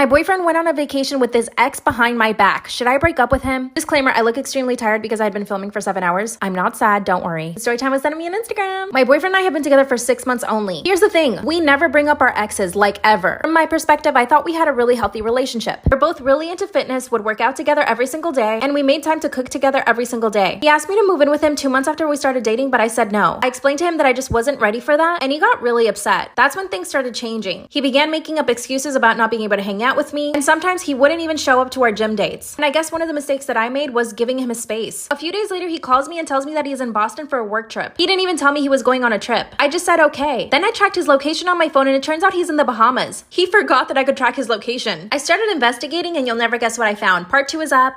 My boyfriend went on a vacation with his ex behind my back. Should I break up with him? Disclaimer, I look extremely tired because I'd been filming for 7 hours. I'm not sad, don't worry. Storytime was sent to me on Instagram. My boyfriend and I have been together for 6 months only. Here's the thing, we never bring up our exes, like ever. From my perspective, I thought we had a really healthy relationship. We're both really into fitness, would work out together every single day, and we made time to cook together every single day. He asked me to move in with him 2 months after we started dating, but I said no. I explained to him that I just wasn't ready for that, and he got really upset. That's when things started changing. He began making up excuses about not being able to hang out with me, and sometimes he wouldn't even show up to our gym dates. And I guess one of the mistakes that I made was giving him his space. A few days later, he calls me and tells me that he's in Boston for a work trip. He didn't even tell me he was going on a trip. I just said okay. Then I tracked his location on my phone and it turns out he's in the Bahamas. He forgot that I could track his location. I started investigating and you'll never guess what I found. Part 2 is up.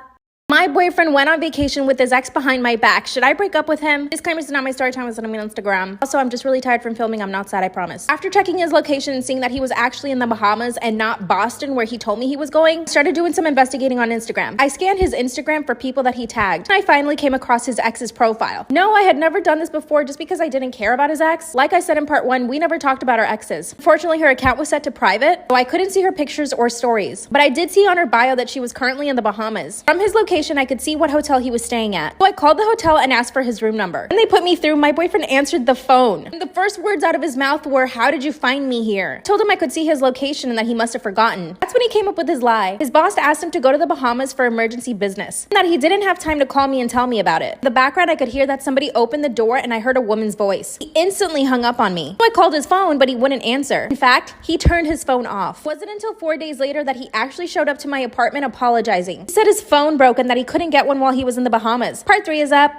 My boyfriend went on vacation with his ex behind my back. Should I break up with him? Disclaimer, is not my story time, it's on Instagram. Also, I'm just really tired from filming. I'm not sad, I promise. After checking his location and seeing that he was actually in the Bahamas and not Boston where he told me he was going, I started doing some investigating on Instagram. I scanned his Instagram for people that he tagged, and I finally came across his ex's profile. No, I had never done this before just because I didn't care about his ex. Like I said in part 1, we never talked about our exes. Fortunately, her account was set to private, so I couldn't see her pictures or stories. But I did see on her bio that she was currently in the Bahamas. From his location, I could see what hotel he was staying at. So I called the hotel and asked for his room number. And they put me through. My boyfriend answered the phone. And the first words out of his mouth were, "How did you find me here?" I told him I could see his location and that he must have forgotten. That's when he came up with his lie. His boss asked him to go to the Bahamas for emergency business, and that he didn't have time to call me and tell me about it. In the background, I could hear that somebody opened the door and I heard a woman's voice. He instantly hung up on me. So I called his phone, but he wouldn't answer. In fact, he turned his phone off. It wasn't until 4 days later that he actually showed up to my apartment apologizing. He said his phone broke and that he couldn't get one while he was in the Bahamas. Part 3 is up.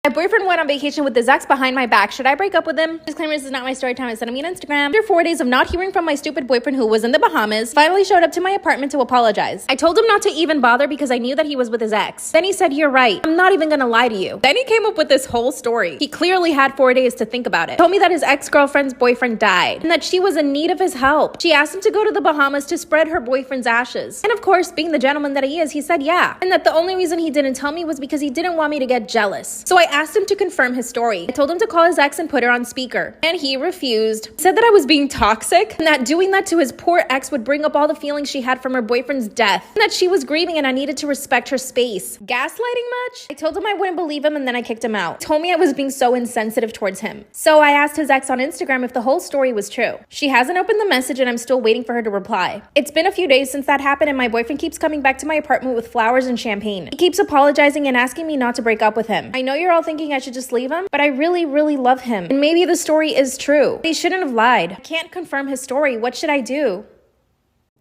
My boyfriend went on vacation with his ex behind my back. Should I break up with him? Disclaimer, this is not my story time. It's sent me on Instagram. After 4 days of not hearing from my stupid boyfriend who was in the Bahamas, finally showed up to my apartment to apologize. I told him not to even bother because I knew that he was with his ex. Then he said, "You're right. I'm not even gonna lie to you." Then he came up with this whole story. He clearly had 4 days to think about it. Told me that his ex-girlfriend's boyfriend died and that she was in need of his help. She asked him to go to the Bahamas to spread her boyfriend's ashes. And of course, being the gentleman that he is, he said yeah. And that the only reason he didn't tell me was because he didn't want me to get jealous. So I asked him to confirm his story. I told him to call his ex and put her on speaker, and he refused. He said that I was being toxic and that doing that to his poor ex would bring up all the feelings she had from her boyfriend's death, and that she was grieving and I needed to respect her space. Gaslighting much? I told him I wouldn't believe him and then I kicked him out. He told me I was being so insensitive towards him. So I asked his ex on Instagram if the whole story was true. She hasn't opened the message and I'm still waiting for her to reply. It's been a few days since that happened and my boyfriend keeps coming back to my apartment with flowers and champagne. He keeps apologizing and asking me not to break up with him. I know you're all thinking I should just leave him, but I really, really love him. And maybe the story is true. He shouldn't have lied. I can't confirm his story. What should I do?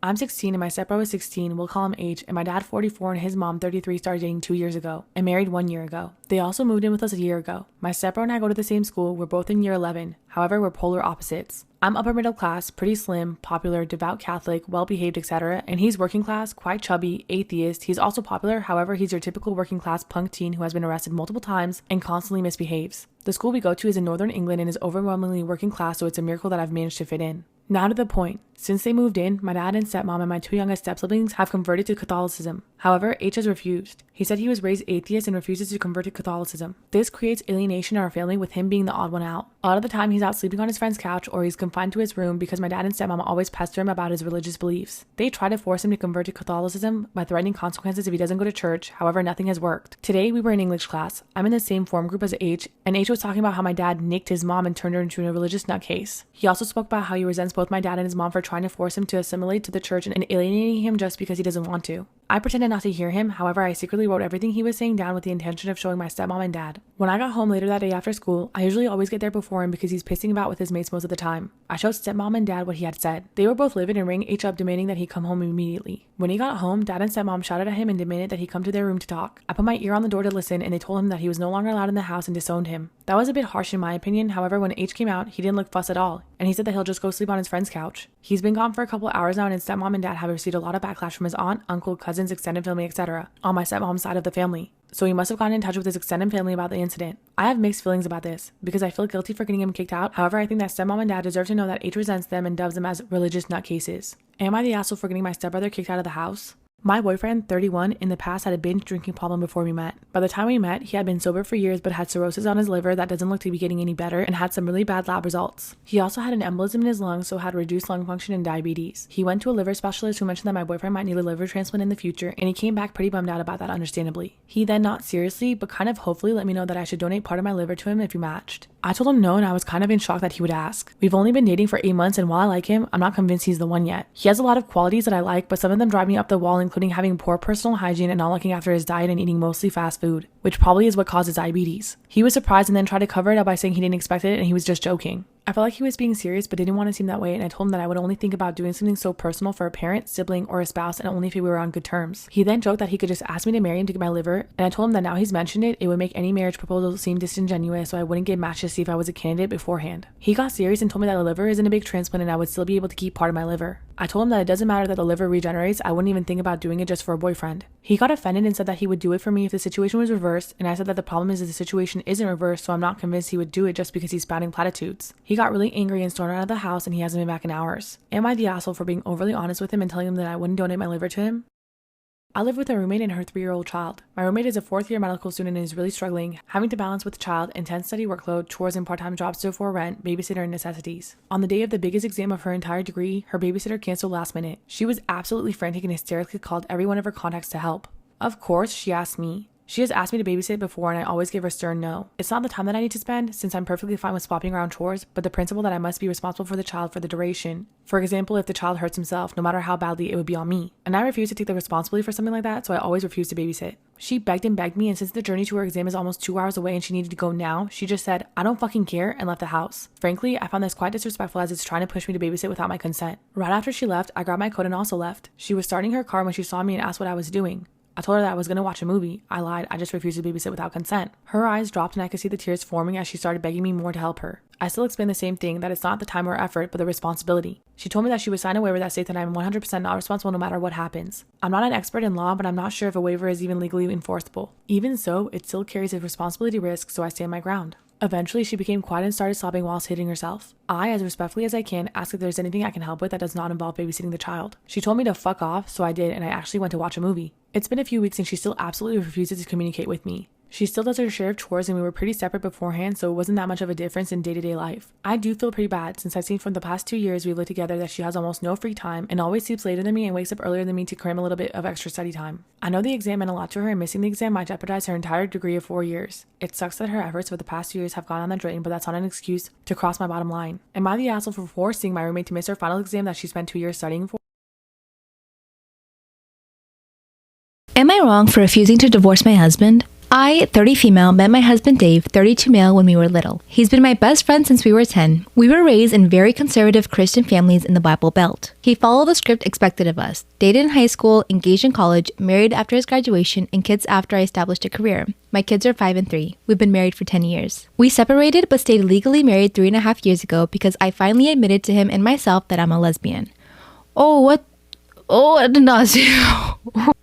I'm 16 and my stepbro is 16, we'll call him H, and my dad 44 and his mom 33 started dating 2 years ago and married 1 year ago. They also moved in with us a year ago. My stepbro and I go to the same school, we're both in year 11, however we're polar opposites. I'm upper middle class, pretty slim, popular, devout Catholic, well-behaved, etc. And he's working class, quite chubby, atheist. He's also popular, however he's your typical working class punk teen who has been arrested multiple times and constantly misbehaves. The school we go to is in northern England and is overwhelmingly working class, so it's a miracle that I've managed to fit in. Now to the point. Since they moved in, my dad and stepmom and my 2 youngest step-siblings have converted to Catholicism. However, H has refused. He said he was raised atheist and refuses to convert to Catholicism. This creates alienation in our family with him being the odd one out. A lot of the time he's out sleeping on his friend's couch or he's confined to his room because my dad and stepmom always pester him about his religious beliefs. They try to force him to convert to Catholicism by threatening consequences if he doesn't go to church, however nothing has worked. Today we were in English class. I'm in the same form group as H, and H was talking about how my dad nicked his mom and turned her into a religious nutcase. He also spoke about how he resents both my dad and his mom for trying to force him to assimilate to the church and alienating him just because he doesn't want to. I pretended not to hear him, however I secretly wrote everything he was saying down with the intention of showing my stepmom and dad. When I got home later that day after school, I usually always get there before him because he's pissing about with his mates most of the time. I showed stepmom and dad what he had said. They were both livid and rang H up demanding that he come home immediately. When he got home, dad and stepmom shouted at him and demanded that he come to their room to talk. I put my ear on the door to listen and they told him that he was no longer allowed in the house and disowned him. That was a bit harsh in my opinion, however when H came out, he didn't look fussed at all, and he said that he'll just go sleep on his friend's couch. He's been gone for a couple hours now and his stepmom and dad have received a lot of backlash from his aunt, uncle, cousins, extended family, etc. on my stepmom's side of the family. So he must have gotten in touch with his extended family about the incident. I have mixed feelings about this, because I feel guilty for getting him kicked out. However, I think that stepmom and dad deserve to know that H resents them and dubs them as religious nutcases. Am I the asshole for getting my stepbrother kicked out of the house? My boyfriend, 31, in the past had a binge drinking problem before we met. By the time we met, he had been sober for years but had cirrhosis on his liver that doesn't look to be getting any better and had some really bad lab results. He also had an embolism in his lungs, so had reduced lung function and diabetes. He went to a liver specialist who mentioned that my boyfriend might need a liver transplant in the future, and he came back pretty bummed out about that, understandably. He then, not seriously, but kind of hopefully let me know that I should donate part of my liver to him if we matched. I told him no, and I was kind of in shock that he would ask. We've only been dating for 8 months, and while I like him, I'm not convinced he's the one yet. He has a lot of qualities that I like, but some of them drive me up the wall, including having poor personal hygiene and not looking after his diet and eating mostly fast food, which probably is what causes diabetes. He was surprised and then tried to cover it up by saying he didn't expect it and he was just joking. I felt like he was being serious but didn't want to seem that way, and I told him that I would only think about doing something so personal for a parent, sibling, or a spouse, and only if we were on good terms. He then joked that he could just ask me to marry him to get my liver, and I told him that now he's mentioned it, it would make any marriage proposal seem disingenuous, so I wouldn't get matched to see if I was a candidate beforehand. He got serious and told me that a liver isn't a big transplant and I would still be able to keep part of my liver. I told him that it doesn't matter that the liver regenerates, I wouldn't even think about doing it just for a boyfriend. He got offended and said that he would do it for me if the situation was reversed, and I said that the problem is that the situation isn't reversed, so I'm not convinced he would do it just because he's spouting platitudes. He got really angry and stormed out of the house, and he hasn't been back in hours. Am I the asshole for being overly honest with him and telling him that I wouldn't donate my liver to him? I live with a roommate and her 3-year-old child. My roommate is a 4th-year medical student and is really struggling, having to balance with the child, intense study workload, chores and part-time jobs to afford rent, babysitter and necessities. On the day of the biggest exam of her entire degree, her babysitter canceled last minute. She was absolutely frantic and hysterically called every one of her contacts to help. Of course, she asked me. She has asked me to babysit before and I always give her stern no. It's not the time that I need to spend, since I'm perfectly fine with swapping around chores, but the principle that I must be responsible for the child for the duration. For example, if the child hurts himself, no matter how badly, it would be on me. And I refuse to take the responsibility for something like that, so I always refuse to babysit. She begged and begged me, and since the journey to her exam is almost 2 hours away and she needed to go now, she just said, "I don't fucking care," and left the house. Frankly, I found this quite disrespectful as it's trying to push me to babysit without my consent. Right after she left, I grabbed my coat and also left. She was starting her car when she saw me and asked what I was doing. I told her that I was going to watch a movie. I lied. I just refused to babysit without consent. Her eyes dropped and I could see the tears forming as she started begging me more to help her. I still explained the same thing, that it's not the time or effort, but the responsibility. She told me that she would sign a waiver that states that I'm 100% not responsible no matter what happens. I'm not an expert in law, but I'm not sure if a waiver is even legally enforceable. Even so, it still carries a responsibility risk, so I stand my ground. Eventually, she became quiet and started sobbing whilst hitting herself. I, as respectfully as I can, asked if there's anything I can help with that does not involve babysitting the child. She told me to fuck off, so I did, and I actually went to watch a movie. It's been a few weeks and she still absolutely refuses to communicate with me. She still does her share of chores and we were pretty separate beforehand, so it wasn't that much of a difference in day-to-day life. I do feel pretty bad since I've seen from the past 2 years we've lived together that she has almost no free time and always sleeps later than me and wakes up earlier than me to cram a little bit of extra study time. I know the exam meant a lot to her and missing the exam might jeopardize her entire degree of 4 years. It sucks that her efforts for the past 2 years have gone on the drain, but that's not an excuse to cross my bottom line. Am I the asshole for forcing my roommate to miss her final exam that she spent 2 years studying for? Am I wrong for refusing to divorce my husband? I, 30 female, met my husband Dave, 32 male, when we were little. He's been my best friend since we were 10. We were raised in very conservative Christian families in the Bible Belt. He followed the script expected of us. Dated in high school, engaged in college, married after his graduation, and kids after I established a career. My kids are 5 and 3. We've been married for 10 years. We separated but stayed legally married 3.5 years ago because I finally admitted to him and myself that I'm a lesbian. I did not see.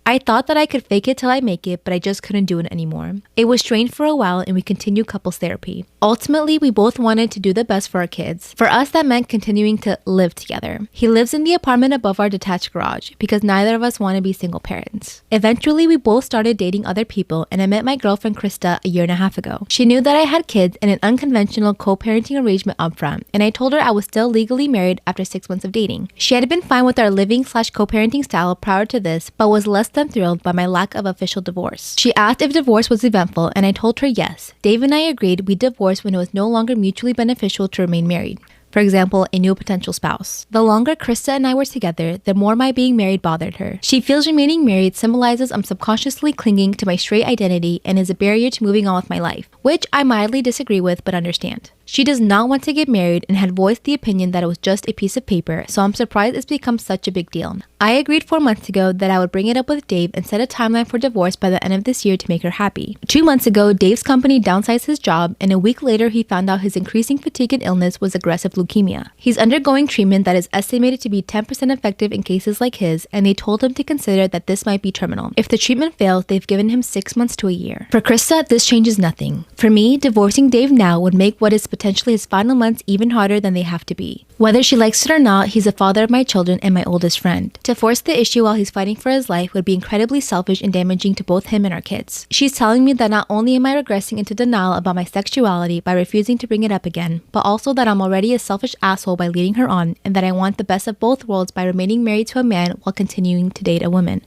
I thought that I could fake it till I make it, but I just couldn't do it anymore. It was strained for a while and we continued couples therapy. Ultimately, we both wanted to do the best for our kids. For us, that meant continuing to live together. He lives in the apartment above our detached garage because neither of us want to be single parents. Eventually, we both started dating other people and I met my girlfriend Krista a 1.5 years ago. She knew that I had kids and an unconventional co-parenting arrangement upfront, and I told her I was still legally married after 6 months of dating. She had been fine with our living/co-parenting style prior to this, but was less than thrilled by my lack of official divorce. She asked if divorce was eventful, and I told her yes. Dave and I agreed we divorced when it was no longer mutually beneficial to remain married. For example, a new potential spouse. The longer Krista and I were together, the more my being married bothered her. She feels remaining married symbolizes I'm subconsciously clinging to my straight identity and is a barrier to moving on with my life, which I mildly disagree with but understand. She does not want to get married and had voiced the opinion that it was just a piece of paper, so I'm surprised it's become such a big deal. I agreed 4 months ago that I would bring it up with Dave and set a timeline for divorce by the end of this year to make her happy. 2 months ago, Dave's company downsized his job, and a week later he found out his increasing fatigue and illness was aggressive leukemia. He's undergoing treatment that is estimated to be 10% effective in cases like his, and they told him to consider that this might be terminal. If the treatment fails, they've given him 6 months to a year. For Krista, this changes nothing. For me, divorcing Dave now would make what is potentially his final months even harder than they have to be. Whether she likes it or not, he's the father of my children and my oldest friend. To force the issue while he's fighting for his life would be incredibly selfish and damaging to both him and our kids. She's telling me that not only am I regressing into denial about my sexuality by refusing to bring it up again, but also that I'm already a selfish asshole by leading her on, and that I want the best of both worlds by remaining married to a man while continuing to date a woman.